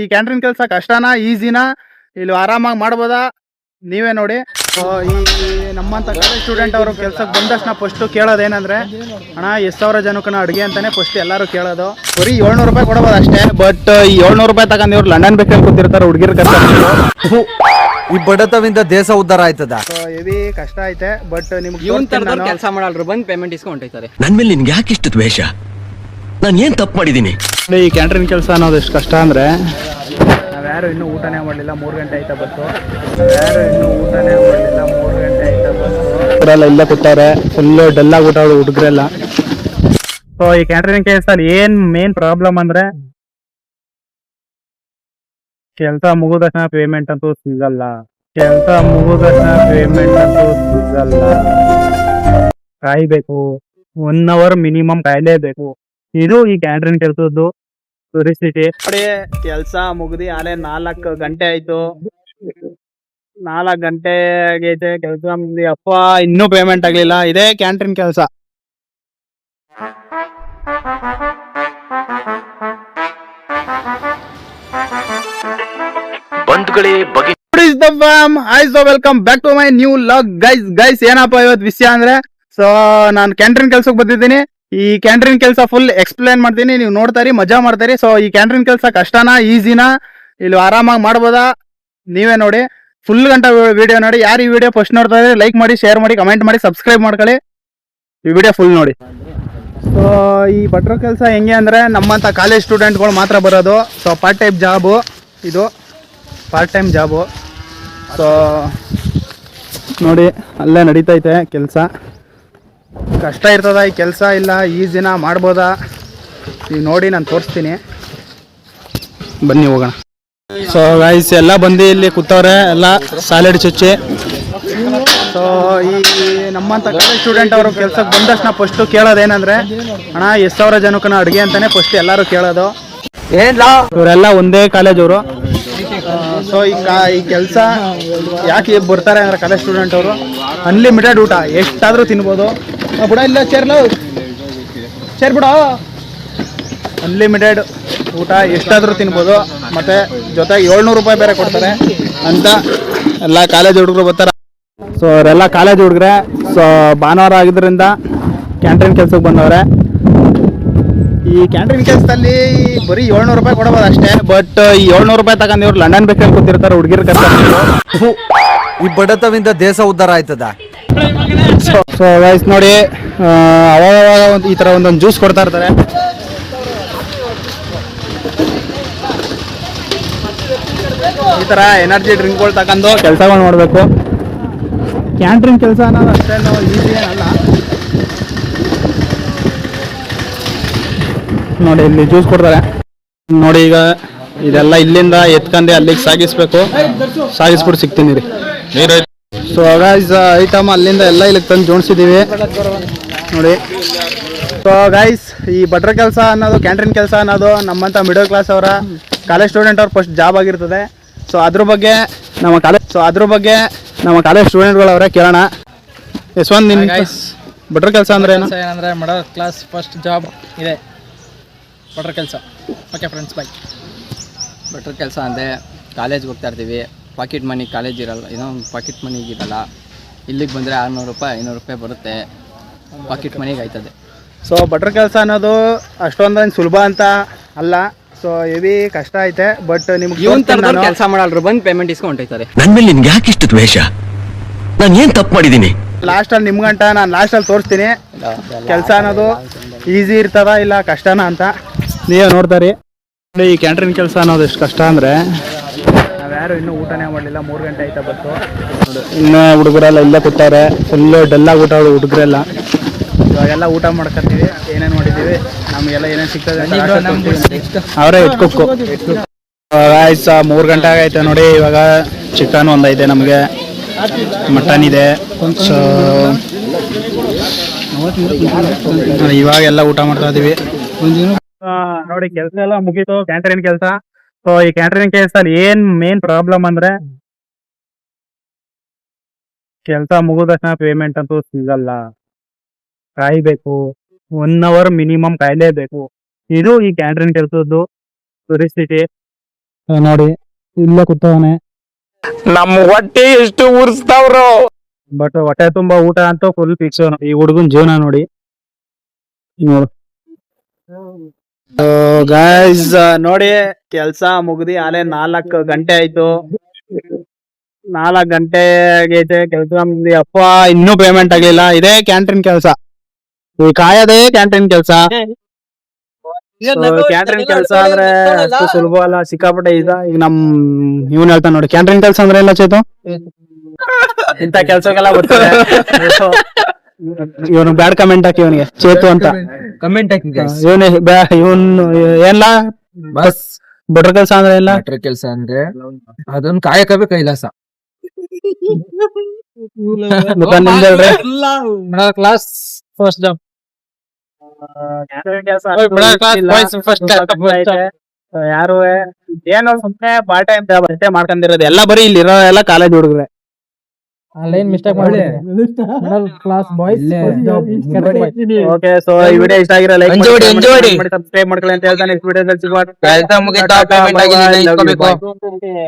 ಈ ಕ್ಯಾಂಟ್ರಿನ್ ಕೆಲಸ ಕಷ್ಟನಾ ಈಸಿನಾ ಇಲ್ಲಿ ಆರಾಮಾಗಿ ಮಾಡ್ಬೋದಾ ನೀವೇ ನೋಡಿ. ಈ ನಮ್ಮಂತ ಕಾಲೇಜ್ ಸ್ಟೂಡೆಂಟ್ ಅವರು ಕೆಲ್ಸಕ್ಕೆ ಬಂದಷ್ಟು ಫಸ್ಟ್ ಕೇಳೋದೇನಂದ್ರೆ ಅಣ್ಣ ಎಷ್ಟು ಸಾವಿರ ಜನಕ್ಕೂ ಅಡುಗೆ ಅಂತಾನೆ ಫಸ್ಟ್ ಎಲ್ಲರೂ ಕೇಳೋದು. ಬರೀ 700 ರೂಪಾಯಿ ಕೊಡಬಹುದು ಅಷ್ಟೇ. ಬಟ್ ಈ 700 ರೂಪಾಯಿ ತಗೊಂಡು ಇವ್ರು ಲಂಡನ್ ಬೇಕಲ್ಲಿ ಕೂತಿರ್ತಾರೆ ಹುಡುಗಿರ್ ಕರ್ಕೊಂಡು. ಈ ಬಡತವಿಂದ ದೇಶ ಉದ್ಧಾರ ಆಯ್ತದ. ಹೆವಿ ಕಷ್ಟ ಐತೆ. ಬಟ್ ನಿಮ್ಗೆ ಕೆಲಸ ಮಾಡಲ್ರು ಬಂದು ಪೇಮೆಂಟ್ ಇಸ್ಕೊಂಡೈತಾರೆ. ನನ್ ಮೇಲೆ ನಿನ್ಗೆ ಯಾಕೆ ಇಷ್ಟು ದ್ವೇಷ? ನಾನು ಏನ್ ತಪ್ಪು ಮಾಡಿದೀನಿ? ಈ ಕ್ಯಾಂಟ್ರಿನ್ ಕೆಲಸ ಅನ್ನೋದು ಎಷ್ಟು ಕಷ್ಟ ಅಂದ್ರೆ ನಾವ್ಯಾರು ಇನ್ನೂ ಊಟನೇ ಮಾಡಲಿಲ್ಲ, 3 ಗಂಟೆ ಆಯ್ತಾ ಬಸ್ಸು. ನಾವ್ಯಾರು ಇನ್ನೂ ಊಟನೇ ಮಾಡಲಿಲ್ಲ, 3 ಗಂಟೆ ಆಯ್ತಾ ಬಸ್ಸು. ಅವರೆಲ್ಲ ಇಲ್ಲೇ ಕೂತಾರೆ, ಫುಲ್ಲು ಡಲ್ಲಾಗಿ ಊಟ ಹುಡುಗರೆಲ್ಲ. ಸೊ ಈ ಕ್ಯಾಂಟ್ರಿನ್ ಕೆಲಸದಲ್ಲಿ ಏನ್ ಮೇನ್ ಪ್ರಾಬ್ಲಮ್ ಅಂದ್ರೆ ಕೆಲಸ ಮುಗಿದ ತಕ್ಷಣ ಪೇಮೆಂಟ್ ಅಂತೂ ಸಿಗಲ್ಲ. ಕೆಲಸ ಮುಗಿದ ತಕ್ಷಣ ಪೇಮೆಂಟ್ ಅಂತೂ ಸಿಗಲ್ಲ. ಕಾಯ್ಬೇಕು, 1 ಅವರ್ ಮಿನಿಮಮ್ ಕಾಯ್ಲೇಬೇಕು. ಇದು ಈ ಕ್ಯಾಂಟ್ರಿನ್ ಕೆಲಸದ್ದು ಪರಿಸ್ಥಿತಿ. ನೋಡಿ ಕೆಲ್ಸ ಮುಗ್ದಿ ಆಲೆ 4 ಗಂಟೆ ಆಯ್ತು. 4 ಗಂಟೆ ಆಗೈತೆ ಕೆಲ್ಸ ಮುಗ್ದಿ. ಅಪ್ಪ ಇನ್ನೂ ಪೇಮೆಂಟ್ ಆಗ್ಲಿಲ್ಲ. ಇದೇ ಕ್ಯಾಂಟ್ರಿನ್ ಕೆಲಸ. Welcome back to my new vlog. Guys ಏನಪ್ಪಾ ಇವತ್ತು ವಿಷಯ ಅಂದ್ರೆ, ಸೊ ನಾನು ಕ್ಯಾಂಟ್ರಿನ್ ಕೆಲ್ಸಕ್ಕೆ ಬಂದಿದ್ದೀನಿ. ಈ ಕ್ಯಾಂಟ್ರಿನ್ ಕೆಲಸ ಫುಲ್ ಎಕ್ಸ್ಪ್ಲೇನ್ ಮಾಡ್ತೀನಿ, ನೀವು ನೋಡ್ತಾರಿ ಮಜಾ ಮಾಡ್ತಾರಿ. ಸೊ ಈ ಕ್ಯಾಂಟ್ರಿನ್ ಕೆಲಸ ಕಷ್ಟನಾ ಈಸಿನಾ ಇಲ್ಲಿ ಆರಾಮಾಗಿ ಮಾಡ್ಬೋದಾ ನೀವೇ ನೋಡಿ. ಫುಲ್ ಗಂಟೆ ವಿಡಿಯೋ ನೋಡಿ. ಯಾರು ಈ ವಿಡಿಯೋ ಫಸ್ಟ್ ನೋಡ್ತಾ ಇದ್ರೆ ಲೈಕ್ ಮಾಡಿ, ಶೇರ್ ಮಾಡಿ, ಕಮೆಂಟ್ ಮಾಡಿ, ಸಬ್ಸ್ಕ್ರೈಬ್ ಮಾಡ್ಕೊಳ್ಳಿ. ಈ ವಿಡಿಯೋ ಫುಲ್ ನೋಡಿ. ಸೊ ಈ ಭಟ್ರ ಕೆಲಸ ಹೆಂಗೆ ಅಂದರೆ ನಮ್ಮಂಥ ಕಾಲೇಜ್ ಸ್ಟೂಡೆಂಟ್ಗಳು ಮಾತ್ರ ಬರೋದು. ಸೊ ಪಾರ್ಟ್ ಟೈಮ್ ಜಾಬು ಇದು, ಪಾರ್ಟ್ ಟೈಮ್ ಜಾಬು. ಸೊ ನೋಡಿ ಅಲ್ಲೇ ನಡೀತೈತೆ ಕೆಲಸ. ಕಷ್ಟ ಇರ್ತದ ಈ ಕೆಲಸ, ಇಲ್ಲ ಈಸಿನ ಮಾಡ್ಬೋದಾ ನೀವು ನೋಡಿ, ನಾನು ತೋರಿಸ್ತೀನಿ, ಬನ್ನಿ ಹೋಗೋಣ. ಸೊ ಗೈಸ್ ಎಲ್ಲ ಬಂದು ಇಲ್ಲಿ ಕೂತವ್ರೆ, ಎಲ್ಲ ಸಾಲಿಡ್ ಚುಚ್ಚಿ. ಸೊ ಈ ನಮ್ಮಂಥ ಕಾಲೇಜ್ ಸ್ಟೂಡೆಂಟ್ ಅವರು ಕೆಲ್ಸಕ್ಕೆ ಬಂದಷ್ಟು ಫಸ್ಟ್ ಕೇಳೋದೇನಂದ್ರೆ ಅಣ್ಣ ಎಷ್ಟು ಸಾವಿರ ಜನಕ್ಕೂ ಅಡುಗೆ ಅಂತಾನೆ ಫಸ್ಟ್ ಎಲ್ಲರೂ ಕೇಳೋದು. ಇವರೆಲ್ಲ ಒಂದೇ ಕಾಲೇಜ್ ಅವರು. ಸೊ ಈ ಕೆಲಸ ಯಾಕೆ ಬರ್ತಾರೆ ಅಂದ್ರೆ ಕಾಲೇಜ್ ಸ್ಟೂಡೆಂಟ್ ಅವರು ಅನ್ಲಿಮಿಟೆಡ್ ಊಟ ಎಷ್ಟಾದರೂ ತಿನ್ಬೋದು. ಬಿಡ ಇಲ್ಲ ಚೇರ್ ಬಿಡ, ಅನ್ಲಿಮಿಟೆಡ್ ಊಟ ಎಷ್ಟಾದರೂ ತಿನ್ಬೋದು. ಮತ್ತು ಜೊತೆಗೆ 700 ರೂಪಾಯಿ ಬೇರೆ ಕೊಡ್ತಾರೆ ಅಂತ ಎಲ್ಲ ಕಾಲೇಜ್ ಹುಡುಗರು ಬರ್ತಾರೆ. ಸೊ ಅವರೆಲ್ಲ ಕಾಲೇಜ್ ಹುಡುಗ್ರೆ. ಸೊ ಭಾನುವಾರ ಆಗಿದ್ದರಿಂದ ಕ್ಯಾಂಟೀನ್ ಕೆಲ್ಸಕ್ಕೆ ಬಂದವ್ರೆ. ಈ ಕ್ಯಾಂಟೀನ್ ಕೆಲಸದಲ್ಲಿ ಬರೀ 700 ರೂಪಾಯಿ ಕೊಡಬಹುದು ಅಷ್ಟೇ. ಬಟ್ ಈ 700 ರೂಪಾಯಿ ತಗೊಂಡು ಇವ್ರು ಲಂಡನ್ ಬೇಕಲ್ಲಿ ಕೂತಿರ್ತಾರೆ ಹುಡುಗಿರ್ ಕರ್ಕೊಂಡು. ಈ ಬಡತವಿಂದ ದೇಶ ಉದ್ಧಾರ ಆಯ್ತದ. ಸೊ ಗೈಸ್ ನೋಡಿ, ಅವಾಗ ಈ ಥರ ಒಂದೊಂದು ಜ್ಯೂಸ್ ಕೊಡ್ತಾ ಇರ್ತಾರೆ. ಈ ಥರ ಎನರ್ಜಿ ಡ್ರಿಂಕ್ಗಳು ತಗೊಂಡು ಕೆಲಸಗಳು ಮಾಡಬೇಕು. ಕ್ಯಾಂಟ್ರಿನ್ ಕೆಲಸ ಅನ್ನೋದು ಅಷ್ಟೇನು ಈಸಿ ಏನಲ್ಲ. ನೋಡಿ ಇಲ್ಲಿ ಜ್ಯೂಸ್ ಕೊಡ್ತಾರೆ ನೋಡಿ. ಈಗ ಇದೆಲ್ಲ ಇಲ್ಲಿಂದ ಎತ್ಕೊಂಡೆ ಅಲ್ಲಿಗೆ ಸಾಗಿಸ್ಬಿಟ್ಟು ಸಿಗ್ತೀನಿ ರೀ. ಸೊ ಗೈಸ್ ಐಟಮ್ ಅಲ್ಲಿಂದ ಎಲ್ಲ ಇಲ್ಲಿಗೆ ತಂದು ಜೋಡಿಸಿದ್ದೀವಿ ನೋಡಿ. ಸೊ ಗೈಸ್ ಈ ಭಟ್ರ ಕೆಲಸ ಅನ್ನೋದು, ಕ್ಯಾಂಟ್ರಿನ್ ಕೆಲಸ ಅನ್ನೋದು ನಮ್ಮಂಥ ಮಿಡಲ್ ಕ್ಲಾಸ್ ಅವರ ಕಾಲೇಜ್ ಸ್ಟೂಡೆಂಟ್ ಅವ್ರ ಫಸ್ಟ್ ಜಾಬ್ ಆಗಿರ್ತದೆ. ಸೊ ಅದ್ರ ಬಗ್ಗೆ ನಮ್ಮ ಕಾಲೇಜ್ ಸ್ಟೂಡೆಂಟ್ಗಳವ್ರೆ ಕೇಳೋಣ. ಯಶವಂತ್, ನಿನ್ನ ಭಟ್ರ ಕೆಲಸ ಅಂದ್ರೆ ಏನಂದ್ರೆ ಮಿಡಲ್ ಕ್ಲಾಸ್ ಫಸ್ಟ್ ಜಾಬ್ ಇದೆ ಭಟ್ರ ಕೆಲಸ. ಓಕೆ ಫ್ರೆಂಡ್ಸ್, ಬಾಯ್. ಭಟ್ರ ಕೆಲಸ ಅಂದರೆ ಕಾಲೇಜ್ಗೆ ಹೋಗ್ತಾ ಇರ್ತೀವಿ, ಪಾಕೆಟ್ ಮನಿ ಕಾಲೇಜ್ ಇರಲ್ಲ, ಏನೋ ಪಾಕೆಟ್ ಮನಿಗೆ ಇರಲ್ಲ. ಇಲ್ಲಿಗೆ ಬಂದರೆ 600 ರೂಪಾಯಿ 500 ರೂಪಾಯಿ ಬರುತ್ತೆ, ಪಾಕೆಟ್ ಮನಿಗೆ ಆಯ್ತದೆ. ಸೊ ಭಟ್ರ ಕೆಲಸ ಅನ್ನೋದು ಅಷ್ಟೊಂದು ಸುಲಭ ಅಂತ ಅಲ್ಲ. ಸೊ ಹೆವಿ ಕಷ್ಟ ಐತೆ. ಬಟ್ ನಿಮ್ಗೆ ಕೆಲಸ ಮಾಡಲ್ರು ಬಂದು ಪೇಮೆಂಟ್ ಇಸ್ಕೊಂಡೈತಾರೆ. ನನ್ ಮೇಲೆ ನಿನ್ಗೆ ಯಾಕೆ ಇಷ್ಟು ದ್ವೇಷ? ನಾನು ಏನ್ ತಪ್ಪು ಮಾಡಿದೀನಿ? ಲಾಸ್ಟಲ್ಲಿ ನಿಮ್ಗಂಟ ನಾನು ಲಾಸ್ಟಲ್ಲಿ ತೋರಿಸ್ತೀನಿ ಕೆಲಸ ಅನ್ನೋದು ಈಸಿ ಇರ್ತದ ಇಲ್ಲ ಕಷ್ಟನ ಅಂತ, ನೀವೇ ನೋಡ್ತಾರೆ. ಈ ಕ್ಯಾಂಟ್ರಿನ್ ಕೆಲಸ ಅನ್ನೋದು ಎಷ್ಟು ಕಷ್ಟ ಅಂದರೆ ನಾವ್ಯಾರು ಇನ್ನೂ ಊಟನೇ ಮಾಡಲಿಲ್ಲ, 3 ಗಂಟೆ ಆಯ್ತಾ ಬಸ್ಸು. ಇನ್ನೂ ಹುಡುಗರೆಲ್ಲ ಇಲ್ಲೇ ಕೂತಾರೆ, ಫುಲ್ಲು ಡಲ್ಲಾಗಿ ಊಟ ಹುಡುಗರೆಲ್ಲ. ಇವಾಗೆಲ್ಲ ಊಟ ಮಾಡ್ಕೊತೀವಿ, ಏನೇನು ಮಾಡಿದ್ದೀವಿ, ನಮಗೆಲ್ಲ ಏನೇನು ಸಿಗ್ತದೆ ಅವರೇ ಇಟ್ಕೊಕ್ಕು. ಆಯ್ತು 3 ಗಂಟೆ ಆಗೈತೆ ನೋಡಿ. ಇವಾಗ ಚಿಕನ್ ಒಂದೈತೆ, ನಮಗೆ ಮಟನ್ ಇದೆ. ಸೊ ಇವಾಗೆಲ್ಲ ಊಟ ಮಾಡ್ತಾ ಇದೀವಿ ನೋಡಿ. ಕೆಲಸ ಎಲ್ಲ ಮುಗೀತು, ಕ್ಯಾಂಟೀನ್ ಕೆಲಸ. ಸೊ ಈ ಕ್ಯಾಂಟೀನ್ ಕೆಲಸದಲ್ಲಿ ಏನ್ ಮೇನ್ ಪ್ರಾಬ್ಲಮ್ ಅಂದ್ರೆ ಕೆಲಸ ಮುಗಿದ ತಕ್ಷಣ ಪೇಮೆಂಟ್ ಅಂತೂ ಸಿಗಲ್ಲ. ಕಾಯ್ಬೇಕು, 1 ಅವರ್ ಮಿನಿಮಮ್ ಕಾಯ್ಲೇಬೇಕು. ಇದು ಈ ಕ್ಯಾಂಟೀನ್ ಕೆಲಸದ್ದು ಪರಿಸ್ಥಿತಿ. ನೋಡಿ ಇಲ್ಲೇ ಕೂತವನೆ. ನಮ್ಮ ಹೊಟ್ಟೆ ಎಷ್ಟು ಉರ್ಸ್ತಾವ್ರು. ಬಟ್ ಹೊಟ್ಟೆ ತುಂಬಾ ಊಟ ಅಂತೂ ಫುಲ್ ಫಿಕ್ಸ್. ಈ ಹುಡುಗನ್ ಜೀವನ ನೋಡಿ. ಗಾಯ್ಸ್ ನೋಡಿ ಕೆಲ್ಸ ಮುಗ್ದಿ ಆಲೆ 4 ಗಂಟೆ ಆಯ್ತು. 4 ಗಂಟೆ ಆಗೈತೆ ಕೆಲ್ಸ ಮುಗ್ದಿ. ಅಪ್ಪ ಇನ್ನೂ ಪೇಮೆಂಟ್ ಆಗ್ಲಿಲ್ಲ. ಇದೇ ಕ್ಯಾಂಟೀನ್ ಕೆಲ್ಸ. ಈ ಕಾಯದೇ ಕ್ಯಾಂಟೀನ್ ಕೆಲ್ಸ. ಕ್ಯಾಂಟೀನ್ ಕೆಲ್ಸ ಅಂದ್ರೆ ಅಷ್ಟು ಸುಲಭ ಅಲ್ಲ, ಸಿಕ್ಕಾಪಟ್ಟೆ ಈಗ ನಮ್ ಇವ್ನ್ ಹೇಳ್ತಾನ ನೋಡಿ ಕ್ಯಾಂಟೀನ್ ಕೆಲ್ಸ ಅಂದ್ರೆ ಎಲ್ಲ ಚೇತು ಇಂತ ಕೆಲ್ಸಕ್ಕೆಲ್ಲ ಬರ್ತಾರೆ. ಇವನು ಬ್ಯಾಡ್ ಕಮೆಂಟ್ ಹಾಕಿ ಇವನಿಗೆ ಚೇತು ಅಂತ ಕಮೆಂಟ್ ಹಾಕಿ ಇವನ್ ಏನ್ಲಾ ಬಸ್ ಬಟ್ರ ಕೆಲ್ಸ ಅಂದ್ರೆ ಎಲ್ಲ ಬಟ್ರ ಕೆಲಸ ಅಂದ್ರೆ ಅದೊಂದು ಕಾಯಕವೇ ಕೈಲಾಸ. ನಿಮ್ದು ಹೇಳ್ರಿ. Class first job. ಯಾರು ಏನೋ ಸುಮ್ನೆ ಪಾರ್ಟ್ ಟೈಮ್ ಜಾಬ್ ಅಷ್ಟೇ ಮಾಡ್ಕೊಂಡಿರೋದು. ಎಲ್ಲ ಬರೀ ಇಲ್ಲಿ ಇರೋ ಎಲ್ಲ ಕಾಲೇಜ್ ಹುಡುಗ್ರೆ. ಅಲ್ಲೇನ್ ಮಿಸ್ಟೇಕ್ ಮಾಡಿ ಕ್ಲಾಸ್ ಬಾಯ್ಸ್. ಓಕೆ, ಸೊ ಈ ವಿಡಿಯೋ ಇಷ್ಟ ಆಗಿರೋ ಲೈಕ್ ಎಂಜಾಯ್ ಮಾಡಿ ಸಬ್ಸ್ಕ್ರೈಬ್ ಮಾಡ್ಕೊಳ್ಳಿ ಅಂತ ಹೇಳ್ತಾನೆ. ನೆಕ್ಸ್ಟ್ ವಿಡಿಯೋದಲ್ಲಿ ಸಿಗುವ. ಮುಗಿತಾ ಪೇಮೆಂಟ್ ಆಗಿದೆ.